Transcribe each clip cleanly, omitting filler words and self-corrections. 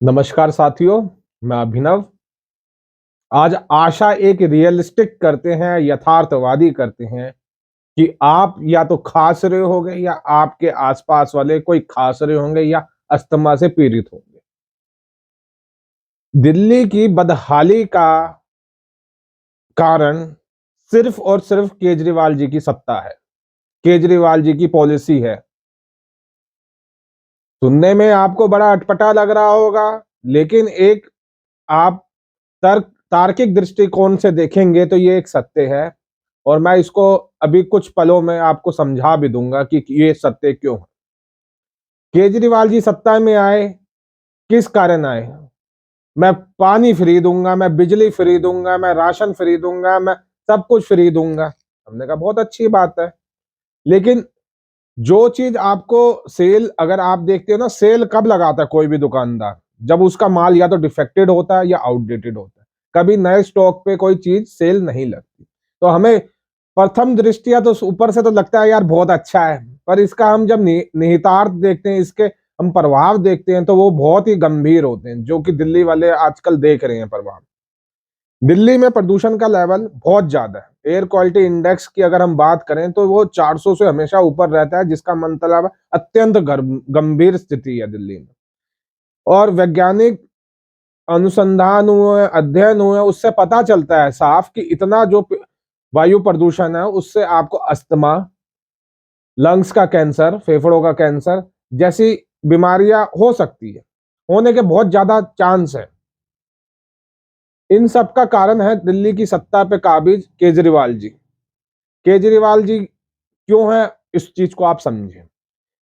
नमस्कार साथियों, मैं अभिनव। आज आशा एक रियलिस्टिक करते हैं, यथार्थवादी करते हैं कि आप या तो खास रहे होंगे या आपके आसपास वाले कोई खास रहे होंगे या अस्थमा से पीड़ित होंगे। दिल्ली की बदहाली का कारण सिर्फ और सिर्फ केजरीवाल जी की सत्ता है, केजरीवाल जी की पॉलिसी है। सुनने में आपको बड़ा अटपटा लग रहा होगा, लेकिन एक आप तार्किक दृष्टिकोण से देखेंगे तो ये एक सत्य है और मैं इसको अभी कुछ पलों में आपको समझा भी दूँगा कि ये सत्य क्यों है। केजरीवाल जी सत्ता में आए, किस कारण आए? मैं पानी फ्री दूँगा, मैं बिजली फ्री दूँगा, मैं राशन फ्री दूँगा, मैं सब कुछ फ्री दूँगा। हमने कहा बहुत अच्छी बात है। लेकिन जो चीज़ आपको सेल अगर आप देखते हो ना, सेल कब लगाता है कोई भी दुकानदार? जब उसका माल या तो डिफेक्टेड होता है या आउटडेटेड होता है। कभी नए स्टॉक पे कोई चीज़ सेल नहीं लगती। तो हमें प्रथम दृष्टया तो ऊपर से तो लगता है यार बहुत अच्छा है, पर इसका हम जब निहितार्थ देखते हैं, इसके हम प्रभाव देखते हैं तो वो बहुत ही गंभीर होते हैं, जो कि दिल्ली वाले आजकल देख रहे हैं प्रभाव। दिल्ली में प्रदूषण का लेवल बहुत ज़्यादा है। एयर क्वालिटी इंडेक्स की अगर हम बात करें तो वो 400 से हमेशा ऊपर रहता है, जिसका मतलब अत्यंत गंभीर स्थिति है दिल्ली में। और वैज्ञानिक अनुसंधान हुए, अध्ययन हुए, उससे पता चलता है साफ कि इतना जो वायु प्रदूषण है, उससे आपको अस्थमा, लंग्स का कैंसर, फेफड़ों का कैंसर जैसी बीमारियां हो सकती है, होने के बहुत ज्यादा चांस है। इन सब का कारण है दिल्ली की सत्ता पे काबिज केजरीवाल जी। केजरीवाल जी क्यों है, इस चीज को आप समझें।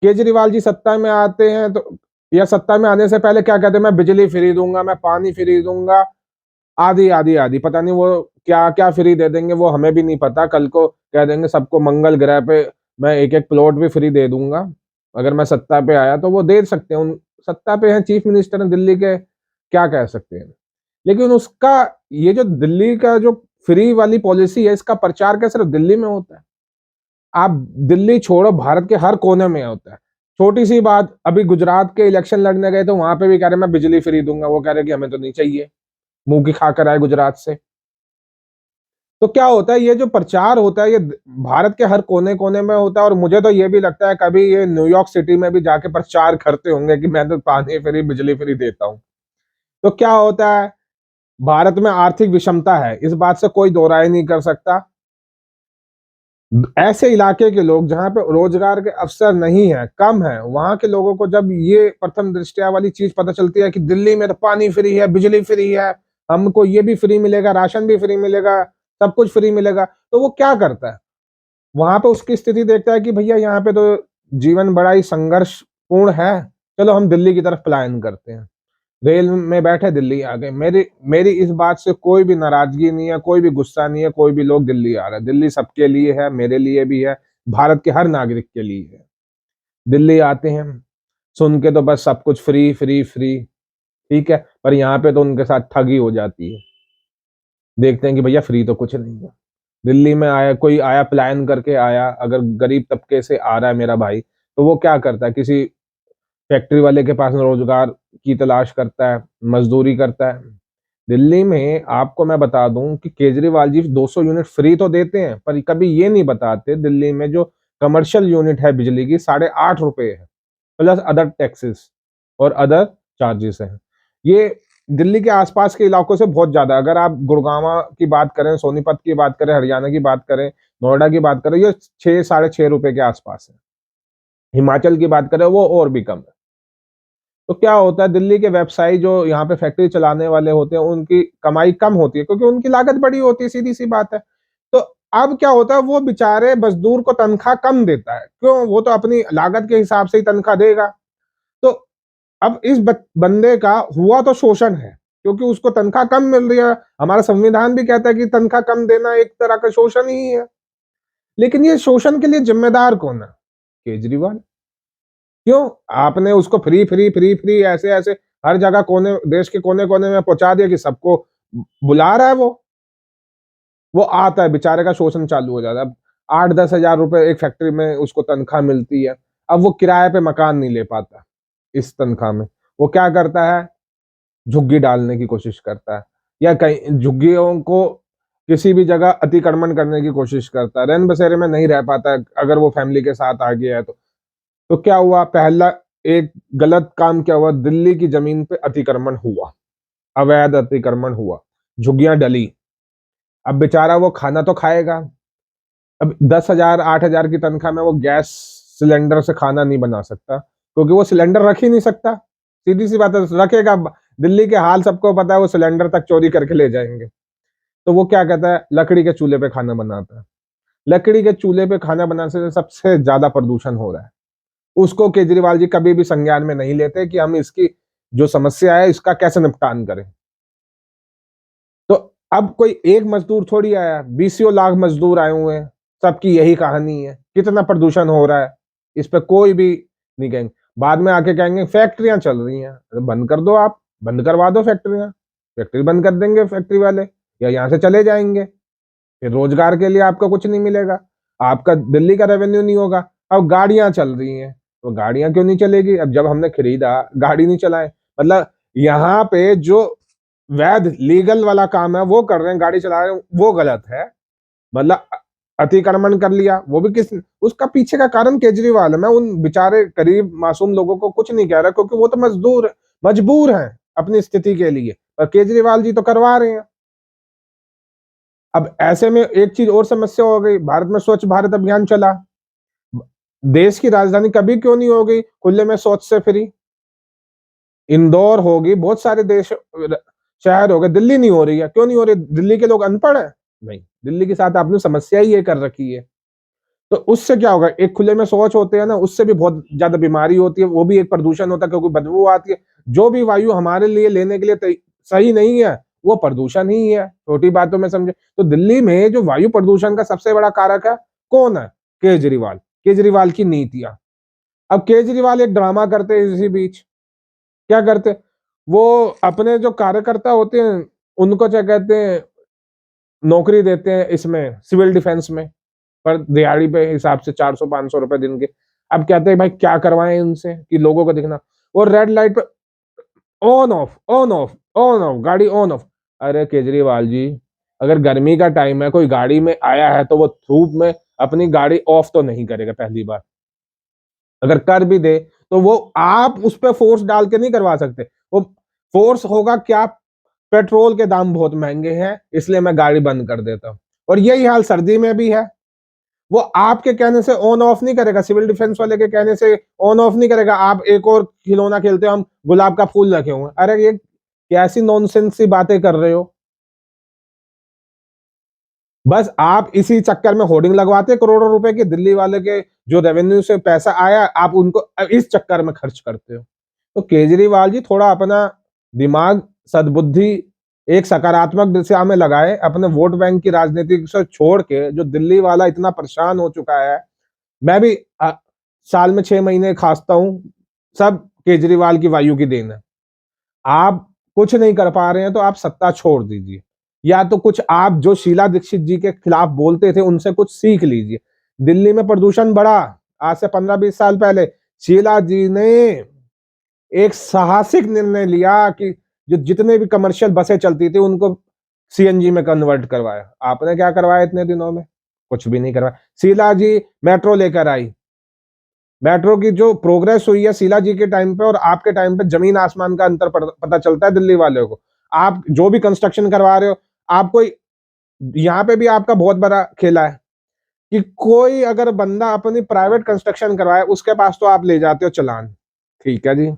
केजरीवाल जी सत्ता में आते हैं तो या सत्ता में आने से पहले क्या कहते हैं, मैं बिजली फ्री दूंगा, मैं पानी फ्री दूंगा, आदि आदि आदि, पता नहीं वो क्या क्या फ्री दे देंगे, वो हमें भी नहीं पता। कल को कह देंगे सबको मंगल ग्रह पे मैं एक एक प्लॉट भी फ्री दे दूंगा, अगर मैं सत्ता पे आया तो वो दे सकते हैं। उन सत्ता पे हैं, चीफ मिनिस्टर हैं दिल्ली के, क्या कह सकते हैं। लेकिन उसका ये जो दिल्ली का जो फ्री वाली पॉलिसी है, इसका प्रचार क्या सिर्फ दिल्ली में होता है? आप दिल्ली छोड़ो, भारत के हर कोने में होता है। छोटी सी बात, अभी गुजरात के इलेक्शन लड़ने गए तो वहां पे भी कह रहे मैं बिजली फ्री दूंगा, वो कह रहे कि हमें तो नहीं चाहिए, मुंह की खाकर आए गुजरात से। तो क्या होता है, ये जो प्रचार होता है ये भारत के हर कोने कोने में होता है। और मुझे तो ये भी लगता है कभी ये न्यूयॉर्क सिटी में भी जाके प्रचार करते होंगे कि मैं तो पानी फ्री बिजली फ्री देता हूँ। तो क्या होता है, भारत में आर्थिक विषमता है, इस बात से कोई दो राय नहीं कर सकता। ऐसे इलाके के लोग जहाँ पे रोजगार के अवसर नहीं है, कम है, वहां के लोगों को जब ये प्रथम दृष्टया वाली चीज पता चलती है कि दिल्ली में तो पानी फ्री है, बिजली फ्री है, हमको ये भी फ्री मिलेगा, राशन भी फ्री मिलेगा, सब कुछ फ्री मिलेगा, तो वो क्या करता है, वहां पे उसकी स्थिति देखता है कि भैया यहाँ पे तो जीवन बड़ा ही संघर्षपूर्ण है, चलो हम दिल्ली की तरफ पलायन करते हैं। रेल में बैठे दिल्ली आ गए। मेरी मेरी इस बात से कोई भी नाराजगी नहीं है, कोई भी गुस्सा नहीं है, कोई भी लोग दिल्ली आ रहा है। दिल्ली सबके लिए है, मेरे लिए भी है, भारत के हर नागरिक के लिए है। दिल्ली आते हैं, सुन के तो बस सब कुछ फ्री फ्री फ्री, ठीक है, पर यहाँ पे तो उनके साथ ठगी हो जाती है। देखते हैं कि भैया फ्री तो कुछ नहीं है। दिल्ली में आया, कोई आया प्लान करके आया, अगर गरीब तबके से आ रहा है मेरा भाई, तो वो क्या करता है, किसी फैक्ट्री वाले के पास रोजगार की तलाश करता है, मजदूरी करता है। दिल्ली में आपको मैं बता दूं कि केजरीवाल जी 200 यूनिट फ्री तो देते हैं, पर कभी ये नहीं बताते दिल्ली में जो कमर्शियल यूनिट है बिजली की, ₹8.5 है, प्लस अदर टैक्सेस और अदर चार्जेस हैं। ये दिल्ली के आसपास के इलाकों से बहुत ज्यादा। अगर आप गुड़गांव की बात करें, सोनीपत की बात करें, हरियाणा की बात करें, नोएडा की बात करें, ये 6 साढ़े 6 रुपए के आसपास है। हिमाचल की बात करें वो और भी कम है। तो क्या होता है, दिल्ली के व्यवसायी जो यहाँ पे फैक्ट्री चलाने वाले होते हैं, उनकी कमाई कम होती है क्योंकि उनकी लागत बड़ी होती है, सीधी सी बात है। तो अब क्या होता है, वो बेचारे मजदूर को तनख्वाह कम देता है, क्यों, वो तो अपनी लागत के हिसाब से ही तनख्वाह देगा। तो अब इस बंदे का हुआ तो शोषण है, क्योंकि उसको तनख्वाह कम मिल रही है। हमारा संविधान भी कहता है कि तनख्वाह कम देना एक तरह का शोषण ही है। लेकिन ये शोषण के लिए जिम्मेदार कौन है? केजरीवाल। क्यों आपने उसको फ्री फ्री फ्री फ्री ऐसे ऐसे हर जगह, कोने देश के कोने कोने में पहुंचा दिया कि सबको बुला रहा है। वो आता है, बेचारे का शोषण चालू हो जाता है। अब 8-10 हजार रुपए एक फैक्ट्री में उसको तनख्वाह मिलती है। अब वो किराए पे मकान नहीं ले पाता इस तनख्वाह में। वो क्या करता है, झुग्गी डालने की कोशिश करता है, या कहीं झुग्गियों को किसी भी जगह अतिक्रमण करने की कोशिश करता है, रैन बसेरे में नहीं रह पाता है अगर वो फैमिली के साथ आ गया है तो क्या हुआ, पहला एक गलत काम क्या हुआ, दिल्ली की जमीन पे अतिक्रमण हुआ, अवैध अतिक्रमण हुआ, झुग्गियां डली। अब बेचारा वो खाना तो खाएगा, अब 10,000 8,000 की तनख्वाह में वो गैस सिलेंडर से खाना नहीं बना सकता, क्योंकि वो सिलेंडर रख ही नहीं सकता। सीधी सी बात है, रखेगा, दिल्ली के हाल सबको पता है, वो सिलेंडर तक चोरी करके ले जाएंगे। तो वो क्या कहता है, लकड़ी के चूल्हे पे खाना बनाता है। लकड़ी के चूल्हे पे खाना बनाने से सबसे ज्यादा प्रदूषण हो रहा है। उसको केजरीवाल जी कभी भी संज्ञान में नहीं लेते कि हम इसकी जो समस्या है इसका कैसे निपटान करें। तो अब कोई एक मजदूर थोड़ी आया, बीसियों लाख मजदूर आए हुए हैं, सबकी यही कहानी है, कितना प्रदूषण हो रहा है, इस पे कोई भी नहीं कहेंगे। बाद में आके कहेंगे फैक्ट्रियां चल रही हैं, अरे बंद कर दो, आप बंद करवा दो फैक्ट्रियां, फैक्ट्री बंद कर देंगे फैक्ट्री वाले, या यहाँ से चले जाएंगे, फिर रोजगार के लिए आपका कुछ नहीं मिलेगा, आपका दिल्ली का रेवेन्यू नहीं होगा। अब गाड़ियां चल रही हैं, तो गाड़ियां क्यों नहीं चलेगी, अब जब हमने खरीदा गाड़ी नहीं चलाए, मतलब यहाँ पे जो वैध लीगल वाला काम है वो कर रहे हैं, गाड़ी चला रहे हैं, वो गलत है। मतलब अतिक्रमण कर लिया, वो भी किस, उसका पीछे का कारण केजरीवाल है। मैं उन बेचारे गरीब मासूम लोगों को कुछ नहीं कह रहा, क्योंकि वो तो मजबूर हैं अपनी स्थिति के लिए, पर केजरीवाल जी तो करवा रहे हैं। अब ऐसे में एक चीज और समस्या हो गई, भारत में स्वच्छ भारत अभियान चला, देश की राजधानी कभी क्यों नहीं हो गई खुले में शौच से फ्री, इंदौर होगी, बहुत सारे देश शहर हो गए, दिल्ली नहीं हो रही है, क्यों नहीं हो रही, दिल्ली के लोग अनपढ़ है, नहीं, दिल्ली के साथ आपने समस्या ही ये कर रखी है। तो उससे क्या होगा, एक खुले में शौच होते हैं ना, उससे भी बहुत ज्यादा बीमारी होती है, वो भी एक प्रदूषण होता है, क्योंकि बदबू आती है। जो भी वायु हमारे लिए लेने के लिए सही नहीं है, वो प्रदूषण ही है, छोटी बातों में समझे। तो दिल्ली में जो वायु प्रदूषण का सबसे बड़ा कारक है, कौन है, केजरीवाल, केजरीवाल की नीतियां। अब केजरीवाल एक ड्रामा करते हैं इसी बीच, क्या करते, वो अपने जो कार्यकर्ता होते हैं उनको क्या कहते हैं, नौकरी देते हैं इसमें सिविल डिफेंस में, पर दिहाड़ी पे हिसाब से 400-500 रुपए दिन के। अब कहते हैं भाई क्या करवाएं इनसे कि लोगों को दिखना, वो रेड लाइट पे on off on off on off, गाड़ी ऑन ऑफ। अरे केजरीवाल जी, अगर गर्मी का टाइम है, कोई गाड़ी में आया है तो वो धूप में अपनी गाड़ी ऑफ तो नहीं करेगा पहली बार, अगर कर भी दे तो वो आप उस पर फोर्स डाल के नहीं करवा सकते। वो फोर्स होगा क्या, पेट्रोल के दाम बहुत महंगे हैं इसलिए मैं गाड़ी बंद कर देता हूँ, और यही हाल सर्दी में भी है। वो आपके कहने से ऑन ऑफ नहीं करेगा, सिविल डिफेंस वाले के कहने से ऑन ऑफ नहीं करेगा, आप एक और खिलौना खेलते हो, हम गुलाब का फूल रखे हुए, अरे ये कैसी नॉनसेंस सी बातें कर रहे हो। बस आप इसी चक्कर में होर्डिंग लगवाते करोड़ों रुपए की, दिल्ली वाले के जो रेवेन्यू से पैसा आया आप उनको इस चक्कर में खर्च करते हो। तो केजरीवाल जी थोड़ा अपना दिमाग, सद्बुद्धि एक सकारात्मक दिशा में लगाए, अपने वोट बैंक की राजनीति से छोड़ के, जो दिल्ली वाला इतना परेशान हो चुका है। मैं भी साल में 6 महीने खांसता हूँ, सब केजरीवाल की वायु की देन है। आप कुछ नहीं कर पा रहे हैं तो आप सत्ता छोड़ दीजिए, या तो कुछ आप जो शीला दीक्षित जी के खिलाफ बोलते थे उनसे कुछ सीख लीजिए। दिल्ली में प्रदूषण बढ़ा, आज से 15-20 साल पहले शीला जी ने एक साहसिक निर्णय लिया कि जो जितने भी कमर्शियल बसें चलती थी उनको सीएनजी में कन्वर्ट करवाया। आपने क्या करवाया इतने दिनों में, कुछ भी नहीं करवाया। शीला जी मेट्रो लेकर आई, मेट्रो की जो प्रोग्रेस हुई है शीला जी के टाइम पे और आपके टाइम पे जमीन आसमान का अंतर पता चलता है दिल्ली वालों को। आप जो भी कंस्ट्रक्शन करवा रहे हो, आपको यहाँ पे भी आपका बहुत बड़ा खेला है कि कोई अगर बंदा अपनी प्राइवेट कंस्ट्रक्शन करवाए उसके पास तो आप ले जाते हो चालान, ठीक है जी।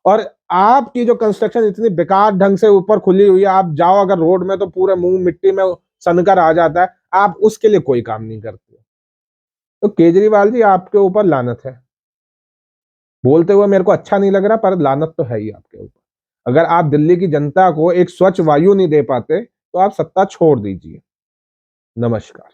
और आपकी जो कंस्ट्रक्शन इतनी बेकार ढंग से ऊपर खुली हुई है, आप जाओ अगर रोड में तो पूरे मुंह मिट्टी में सनकर आ जाता है, आप उसके लिए कोई काम नहीं करते। तो केजरीवाल जी आपके ऊपर लानत है, बोलते हुए मेरे को अच्छा नहीं लग रहा, पर लानत तो है ही आपके ऊपर। अगर आप दिल्ली की जनता को एक स्वच्छ वायु नहीं दे पाते तो आप सत्ता छोड़ दीजिए। नमस्कार।